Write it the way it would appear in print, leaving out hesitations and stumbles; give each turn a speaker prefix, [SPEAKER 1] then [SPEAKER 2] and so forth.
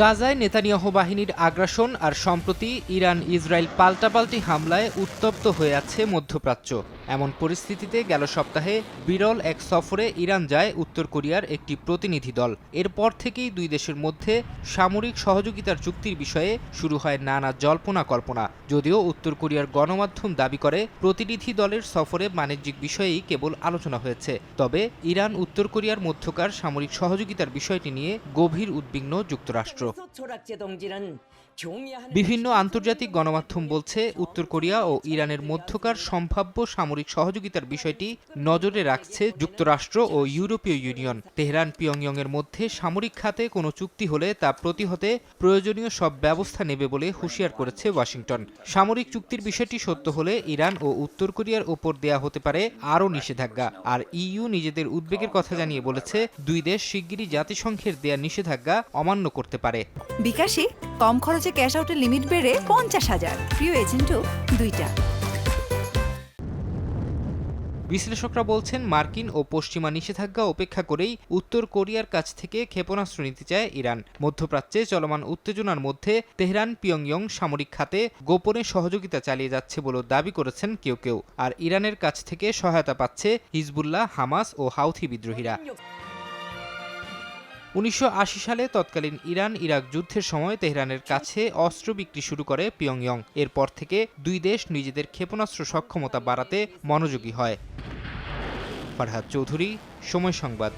[SPEAKER 1] গাজায় নেতানিয়াহু বাহিনীর আগ্রাসন আর সম্প্রতি ইরান ইসরায়েল পাল্টাপাল্টি হামলায় উত্তপ্ত হয়ে আছে মধ্যপ্রাচ্য। এমন পরিস্থিতিতে গেল সপ্তাহে বিরল এক সফরে ইরান যায় উত্তর কোরিয়ার একটি প্রতিনিধি দল। এরপর থেকেই দুই দেশের মধ্যে সামরিক সহযোগিতার চুক্তির বিষয়ে শুরু হয় নানা জল্পনা কল্পনা। যদিও উত্তর কোরিয়ার গণমাধ্যম দাবি করে প্রতিনিধি দলের সফরে বাণিজ্যিক বিষয়েই কেবল আলোচনা হয়েছে। তবে ইরান উত্তর কোরিয়ার মধ্যকার সামরিক সহযোগিতার বিষয়টি নিয়ে গভীর উদ্বিগ্ন যুক্তরাষ্ট্র। বিভিন্ন আন্তর্জাতিক গণমাধ্যম বলছে, উত্তর কোরিয়া ও ইরানের মধ্যকার সম্ভাব্য সামরিক সহযোগিতার বিষয়টি নজরে রাখছে যুক্তরাষ্ট্র ও ইউরোপীয় ইউনিয়ন। তেহরান পিয়ংইয়ংয়ের মধ্যে সামরিক খাতে কোনো চুক্তি হলে তা প্রতিহতে প্রয়োজনীয় সব ব্যবস্থা নেবে বলে হুঁশিয়ার করেছে ওয়াশিংটন। সামরিক চুক্তির বিষয়টি সত্য হলে ইরান ও উত্তর কোরিয়ার ওপর দেয়া হতে পারে আরও নিষেধাজ্ঞা। আর ইইউ নিজেদের উদ্বেগের কথা জানিয়ে বলেছে, দুই দেশ শিগগিরই জাতিসংঘের দেয়া নিষেধাজ্ঞা অমান্য করতে পারে।
[SPEAKER 2] বিকাশে কম খরচে ক্যাশ আউটের লিমিট বেড়ে 50,000। প্রিয় এজেন্টও 2টা।
[SPEAKER 1] বিশ্লেষকরা বলছেন, মার্কিন ও পশ্চিমা নিষেধাজ্ঞা উপেক্ষা করেই উত্তর কোরিয়ার কাছ থেকে ক্ষেপণাস্ত্র নিতে চায় ইরান। মধ্যপ্রাচ্যে চলমান উত্তেজনার মধ্যে তেহরান পিয়ংইয়ং সামরিক খাতে গোপনে সহযোগিতা চালিয়ে যাচ্ছে বলে দাবি করেছেন কেউ কেউ। আর ইরানের কাছ থেকে সহায়তা পাচ্ছে হিজবুল্লাহ, হামাস ও হাউথি বিদ্রোহীরা। 1980 সালে তৎকালীন ইরান ইরাক যুদ্ধের সময় তেহরানের কাছে অস্ত্র বিক্রি শুরু করে পিয়ংইয়ং। এরপর থেকে দুই দেশ নিজেদের ক্ষেপণাস্ত্র সক্ষমতা বাড়াতে মনোযোগী হয়। ফারহাদ চৌধুরী, সময় সংবাদ।